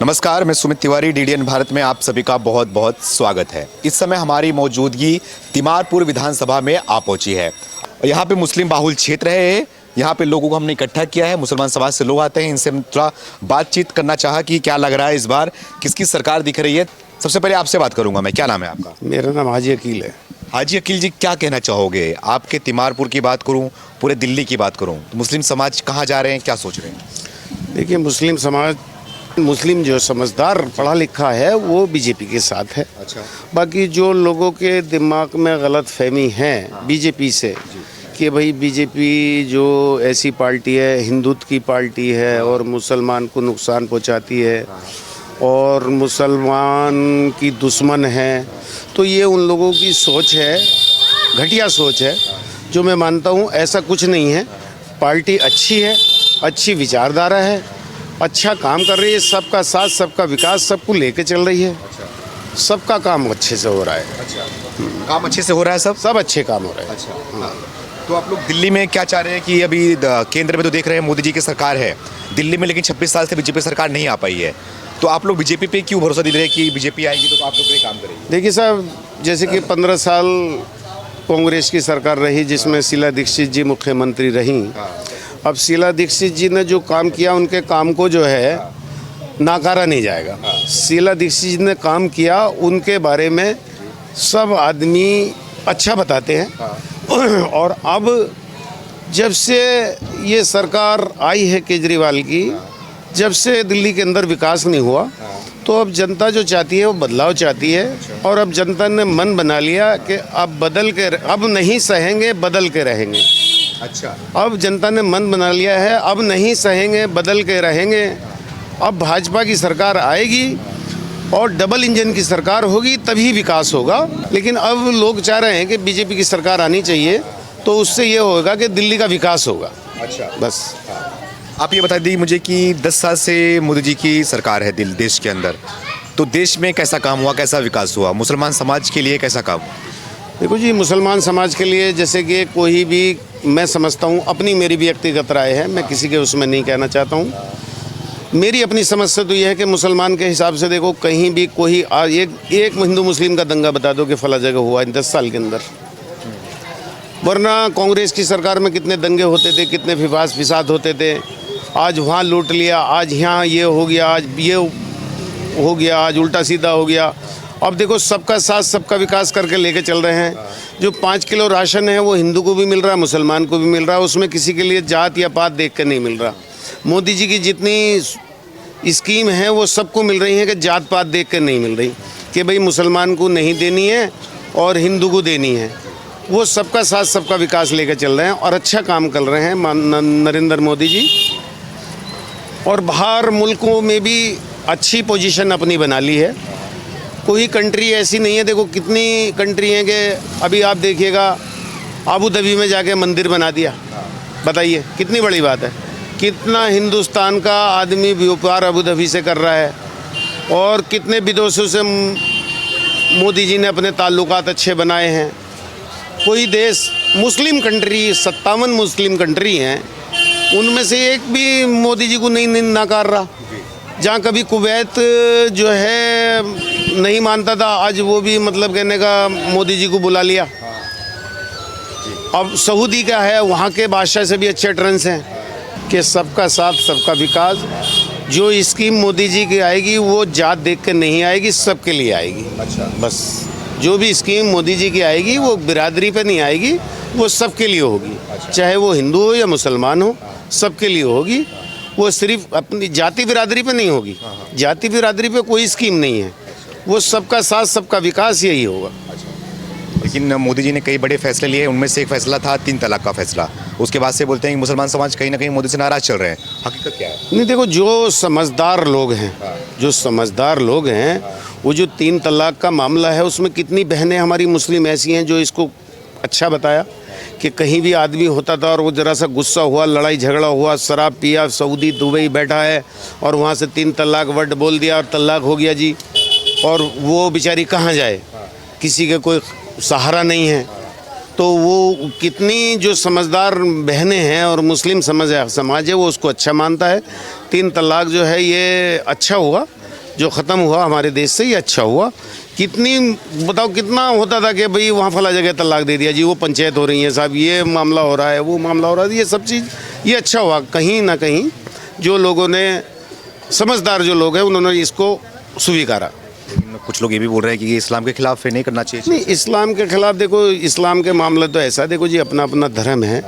नमस्कार, मैं सुमित तिवारी। डीडीएन भारत में आप सभी का बहुत बहुत स्वागत है। इस समय हमारी मौजूदगी तिमारपुर विधानसभा में आ पहुंची है। यहाँ पे मुस्लिम बाहुल क्षेत्र है। यहाँ पे लोगों को हमने इकट्ठा किया है। मुसलमान समाज से लोग आते हैं। इनसे हम थोड़ा बातचीत करना चाहा कि क्या लग रहा है इस बार किसकी सरकार दिख रही है। सबसे पहले आपसे बात करूंगा मैं। क्या नाम है आपका? मेरा नाम हाजी अकील है। हाजी अकील जी, क्या कहना चाहोगे? आपके तिमारपुर की बात करूं, पूरे दिल्ली की बात करूं, तो मुस्लिम समाज कहाँ जा रहे हैं, क्या सोच रहे हैं? देखिए, मुस्लिम जो समझदार पढ़ा लिखा है वो बीजेपी के साथ है। अच्छा। बाकी जो लोगों के दिमाग में गलत फहमी है बीजेपी से कि भाई बीजेपी जो ऐसी पार्टी है, हिंदुत्व की पार्टी है और मुसलमान को नुकसान पहुंचाती है और मुसलमान की दुश्मन है, तो ये उन लोगों की सोच है, घटिया सोच है, जो मैं मानता हूँ ऐसा कुछ नहीं है। पार्टी अच्छी है, अच्छी विचारधारा है, अच्छा काम कर रही है, सबका साथ सबका विकास सबको लेके चल रही है। सबका काम अच्छे से हो रहा है। काम अच्छे से हो रहा है? सब अच्छे काम हो रहे हैं। अच्छा। तो आप लोग दिल्ली में क्या चाह रहे हैं कि अभी केंद्र में तो देख रहे हैं मोदी जी की सरकार है दिल्ली में, लेकिन 26 साल से बीजेपी सरकार नहीं आ पाई है, तो आप लोग बीजेपी पे क्यों भरोसा दे रहे हैं कि बीजेपी आएगी तो आप लोग के लिए काम करेगी? देखिए साहब, जैसे कि 15 साल कांग्रेस की सरकार रही जिसमें शीला दीक्षित जी मुख्यमंत्री रहीं। अब शीला दीक्षित जी ने जो काम किया, उनके काम को जो है नकारा नहीं जाएगा। शीला दीक्षित जी ने काम किया, उनके बारे में सब आदमी अच्छा बताते हैं। और अब जब से ये सरकार आई है केजरीवाल की, जब से दिल्ली के अंदर विकास नहीं हुआ, तो अब जनता जो चाहती है वो बदलाव चाहती है। और अब जनता ने मन बना लिया कि अब नहीं सहेंगे, बदल के रहेंगे। अच्छा। अब जनता ने मन बना लिया है, अब नहीं सहेंगे, बदल के रहेंगे। अब भाजपा की सरकार आएगी और डबल इंजन की सरकार होगी, तभी विकास होगा। लेकिन अब लोग चाह रहे हैं कि बीजेपी की सरकार आनी चाहिए, तो उससे ये होगा कि दिल्ली का विकास होगा। अच्छा। बस। आप ये बता दीजिए मुझे कि 10 साल से मोदी जी की सरकार है देश के अंदर, तो देश में कैसा काम हुआ, कैसा विकास हुआ? मुसलमान समाज के लिए कैसा काम? देखो जी, मुसलमान समाज के लिए जैसे कि कोई भी, मैं समझता हूँ, मेरी भी व्यक्तिगत राय है, मैं किसी के उसमें नहीं कहना चाहता हूँ। मेरी अपनी समझ से तो यह है कि मुसलमान के हिसाब से देखो, कहीं भी कोई एक हिंदू मुस्लिम का दंगा बता दो कि फला जगह हुआ इन 10 साल के अंदर। वरना कांग्रेस की सरकार में कितने दंगे होते थे, कितने फिसाद होते थे। आज वहाँ लूट लिया, आज यहाँ ये हो गया, आज ये हो गया, आज उल्टा सीधा हो गया। अब देखो, सबका साथ सबका विकास करके लेके चल रहे हैं। जो 5 किलो राशन है वो हिंदू को भी मिल रहा है, मुसलमान को भी मिल रहा है। उसमें किसी के लिए जात या पात देख कर नहीं मिल रहा। मोदी जी की जितनी स्कीम है वो सबको मिल रही है कि जात पात देख कर नहीं मिल रही कि भाई मुसलमान को नहीं देनी है और हिंदू को देनी है। वो सबका साथ सबका विकास लेकर चल रहे हैं और अच्छा काम कर रहे हैं नरेंद्र मोदी जी। और बाहर मुल्कों में भी अच्छी पोजीशन अपनी बना ली है। कोई कंट्री ऐसी नहीं है, देखो कितनी कंट्री हैं कि अभी आप देखिएगा, अबू धाबी में जाके मंदिर बना दिया। बताइए कितनी बड़ी बात है। कितना हिंदुस्तान का आदमी व्यापार अबू धाबी से कर रहा है और कितने विदेशों से मोदी जी ने अपने ताल्लुकात अच्छे बनाए हैं। कोई देश, मुस्लिम कंट्री 57 मुस्लिम कंट्री हैं, उनमें से एक भी मोदी जी को नहीं नकार रहा। जहाँ कभी कुवैत जो है नहीं मानता था, आज वो भी मतलब कहने का मोदी जी को बुला लिया। अब सऊदी का है, वहाँ के बादशाह से भी अच्छे टर्म्स हैं कि सबका साथ सबका विकास। जो स्कीम मोदी जी की आएगी वो जात देख कर नहीं आएगी, सबके लिए आएगी। अच्छा। बस जो भी स्कीम मोदी जी की आएगी वो बिरादरी पे नहीं आएगी, वो सबके लिए होगी। अच्छा। चाहे वो हिंदू हो या मुसलमान हो, सबके लिए होगी। वो सिर्फ अपनी जाति बिरादरी पे नहीं होगी। जाति बिरादरी पे कोई स्कीम नहीं है। वो सबका साथ सबका विकास, यही होगा। लेकिन मोदी जी ने कई बड़े फैसले लिए, उनमें से एक फैसला था 3 तलाक का फैसला। उसके बाद से बोलते हैं कि मुसलमान समाज कहीं ना कहीं मोदी से नाराज चल रहे हैं। हकीकत क्या है? नहीं, देखो, जो समझदार लोग हैं, वो जो 3 तलाक का मामला है, उसमें कितनी बहनें हमारी मुस्लिम ऐसी हैं जो इसको अच्छा बताया कि कहीं भी आदमी होता था और वो ज़रा सा गुस्सा हुआ, लड़ाई झगड़ा हुआ, शराब पिया, सऊदी दुबई बैठा है और वहाँ से 3 तलाक वर्ड बोल दिया और तलाक हो गया जी। और वो बेचारी कहाँ जाए, किसी के कोई सहारा नहीं है। तो वो कितनी जो समझदार बहनें हैं और मुस्लिम समाज है वो उसको अच्छा मानता है। 3 तलाक जो है ये अच्छा हुआ जो ख़त्म हुआ हमारे देश से, ये अच्छा हुआ। कितनी बताओ, कितना होता था कि भाई वहाँ फला जगह तलाक दे दिया जी, वो पंचायत हो रही है साहब, ये मामला हो रहा है, वो मामला हो रहा है, ये सब चीज़ ये अच्छा हुआ। कहीं ना कहीं जो लोगों ने, समझदार जो लोग हैं, उन्होंने इसको स्वीकारा। लेकिन कुछ लोग ये भी बोल रहे हैं कि ये इस्लाम के खिलाफ है, नहीं करना चाहिए। नहीं, इस्लाम के खिलाफ देखो, इस्लाम के मामले तो ऐसा, देखो जी, अपना अपना धर्म है।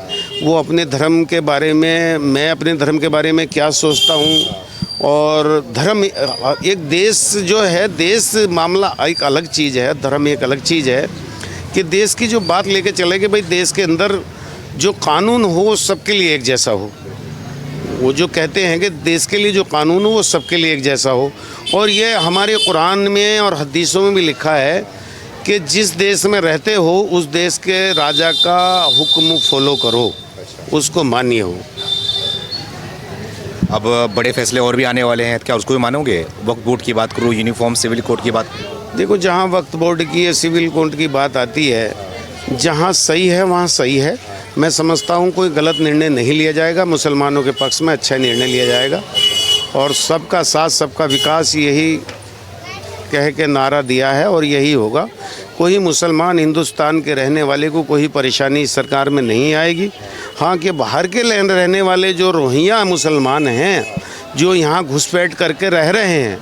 वो अपने धर्म के बारे में, मैं अपने धर्म के बारे में क्या सोचता हूँ, और धर्म एक देश जो है, देश मामला एक अलग चीज़ है, धर्म एक अलग चीज़ है। कि देश की जो बात लेके चले कि भाई देश के अंदर जो कानून हो वो सबके लिए एक जैसा हो। वो जो कहते हैं कि देश के लिए जो कानून हो वो सबके लिए एक जैसा हो। और ये हमारे कुरान में और हदीसों में भी लिखा है कि जिस देश में रहते हो उस देश के राजा का हुक्म फॉलो करो, उसको मानिए हो। अब बड़े फैसले और भी आने वाले हैं, क्या उसको भी मानोगे? वक्फ बोर्ड की बात करूँ, यूनिफॉर्म सिविल कोड की बात। देखो, जहाँ वक्फ बोर्ड की या सिविल कोड की बात आती है, जहाँ सही है वहाँ सही है। मैं समझता हूँ कोई गलत निर्णय नहीं लिया जाएगा, मुसलमानों के पक्ष में अच्छा निर्णय लिया जाएगा। और सबका साथ सबका विकास, यही कह के नारा दिया है और यही होगा। कोई मुसलमान हिंदुस्तान के रहने वाले को कोई परेशानी सरकार में नहीं आएगी। हाँ, कि बाहर के रहने वाले जो रोहिंग्या मुसलमान हैं, जो यहाँ घुसपैठ करके रह रहे हैं,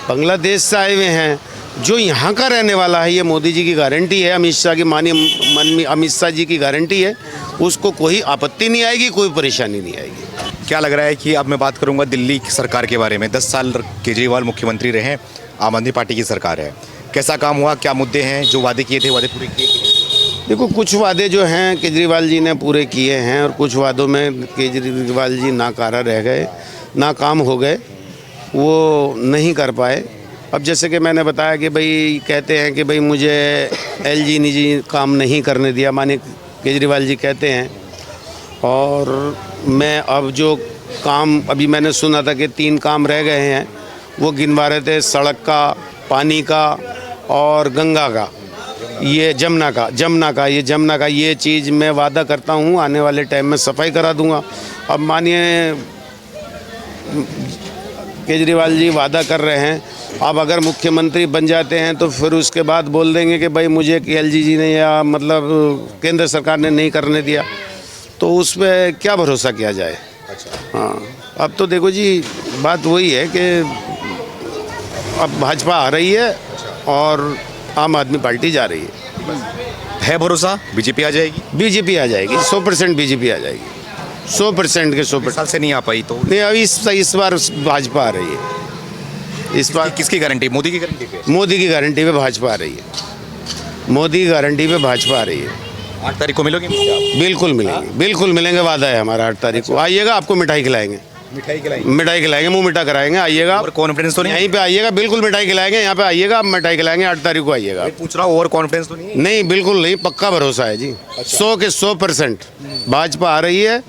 बांग्लादेश से आए हुए हैं, जो यहाँ का रहने वाला है, ये मोदी जी की गारंटी है, अमित शाह की माननीय अमित शाह जी की गारंटी है, उसको कोई आपत्ति नहीं आएगी, कोई परेशानी नहीं आएगी। क्या लग रहा है कि अब मैं बात करूंगा दिल्ली की सरकार के बारे में। 10 साल केजरीवाल मुख्यमंत्री रहे, आम आदमी पार्टी की सरकार है। कैसा काम हुआ, क्या मुद्दे हैं जो वादे किए थे, वादे पूरे किए? देखो, कुछ वादे जो हैं केजरीवाल जी ने पूरे किए हैं, और कुछ वादों में केजरीवाल जी नाकारा रह गए, नाकाम हो गए, वो नहीं कर पाए। अब जैसे कि मैंने बताया कि भाई कहते हैं कि भाई मुझे एलजी निजी काम नहीं करने दिया, माने केजरीवाल जी कहते हैं। और मैं अब जो काम, अभी मैंने सुना था कि 3 काम रह गए हैं, वो गिनवा रहे थे, सड़क का, पानी का और गंगा का, ये जमुना का ये चीज़ मैं वादा करता हूँ आने वाले टाइम में सफाई करा दूँगा। अब मानिए केजरीवाल जी वादा कर रहे हैं, अब अगर मुख्यमंत्री बन जाते हैं तो फिर उसके बाद बोल देंगे कि भाई मुझे एलजी जी ने या मतलब केंद्र सरकार ने नहीं करने दिया, तो उस पर क्या भरोसा किया जाए। अच्छा। हाँ, अब तो देखो जी, बात वही है कि अब भाजपा आ रही है और आम आदमी पार्टी जा रही है भरोसा बीजेपी आ जाएगी? बीजेपी आ जाएगी, 100% बीजेपी आ जाएगी, 100% के 100%। साल से नहीं आ पाई तो नहीं, अभी इस बार भाजपा आ रही है। इस बार किसकी गारंटी? मोदी की गारंटी पे? मोदी की गारंटी पे भाजपा आ रही है। मोदी की गारंटी पे भाजपा आ रही है। 8 तारीख को मिलोगे मुझसे आप? बिल्कुल मिलेंगे, बिल्कुल मिलेंगे, वादा है हमारा। 8 तारीख को आइएगा, आपको मिठाई खिलाएंगे, मिठाई खिलाएंगे, मुंह मिठा कराएंगे। आइएगा, और कॉन्फिडेंस तो नहीं? यहीं पे आइएगा, बिल्कुल मिठाई खिलाएंगे, यहाँ पे आइएगा, आप मिठाई खिलाएंगे। 8 तारीख को आइएगा। पूछ रहा हूँ, और कॉन्फिडेंस तो नहीं? नहीं, बिल्कुल नहीं, पक्का भरोसा है जी। 100 के 100% भाजपा आ रही है,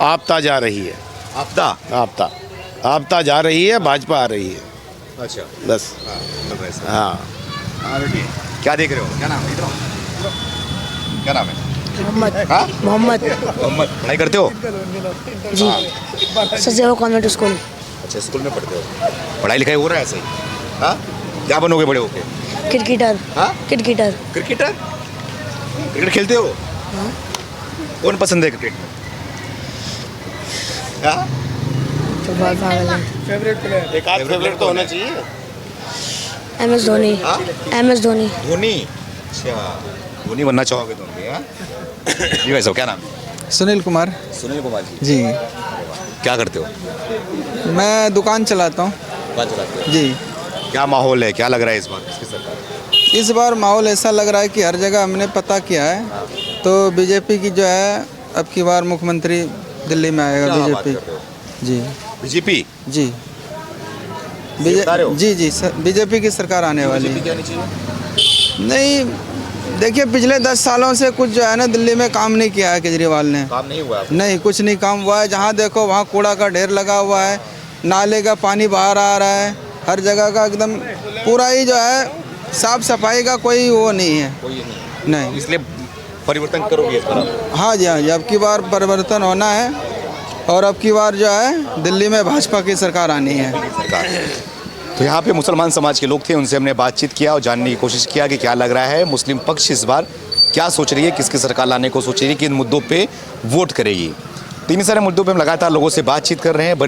आपता जा रही है। आपता जा रही है, भाजपा आ रही है। अच्छा, बस। हाँ, क्या देख रहे हो? क्या नाम है? इधर आओ। क्या नाम है? मोहम्मद। पढ़ाई करते हो? जी, सचदेवा कॉन्वेंट स्कूल। अच्छा, स्कूल में पढ़ते हो? पढ़ाई लिखाई हो रहा है सही? हाँ, क्या बनोगे बड़े होके? क्रिकेटर। हाँ, क्रिकेटर। क्रिकेट खेलते हो? कौन पसंद है क्रिकेट में? हाँ? तो बहुत पागल है। एक आध फेवरेट तो होना चाहिए। MS धोनी। हाँ? MS धोनी। धोनी? अच्छा, धोनी बनना चाहोगे तुम भी? हाँ, जी भाई साहब, क्या नाम है? सुनील कुमार सुनील कुमार जी। जी। क्या करते हो? मैं दुकान चलाता हूँ। बात चलाते हो? जी। क्या माहौल है, क्या लग रहा है इस बार किसकी सरकार? इस बार माहौल ऐसा लग रहा है कि हर जगह हमने पता किया है तो बीजेपी की जो है अब की बार मुख्यमंत्री दिल्ली में आएगा। क्या बात बीजेपी। कर रहे हो? जी। बीजेपी? जी। बता रहे हो? जी जी बीजेपी की सरकार आने वाली बीजेपी है। क्या नहीं चाहिए? नहीं, देखिए पिछले 10 सालों से कुछ जो है ना दिल्ली में काम नहीं किया है केजरीवाल ने। काम नहीं हुआ? नहीं, कुछ नहीं काम हुआ है। जहाँ देखो वहाँ कूड़ा का ढेर लगा हुआ है, नाले का पानी बाहर आ रहा है, हर जगह का एकदम पूरा ही जो है साफ सफाई का कोई वो नहीं है। कोई नहीं। नहीं। इसलिए परिवर्तन करोगे इस बार? हाँ जी, हाँ जी, अब की बार परिवर्तन होना है और अब की बार जो है दिल्ली में भाजपा की सरकार आनी है। सरकार। तो यहाँ पे मुसलमान समाज के लोग थे, उनसे हमने बातचीत किया और जानने की कोशिश किया कि क्या लग रहा है मुस्लिम पक्ष इस बार क्या सोच रही है, किसकी सरकार लाने को सोच रही है, किन मुद्दों पे वोट करेगी। तो इन सारे मुद्दों पे हम लगातार लोगों से बातचीत कर रहे हैं। बने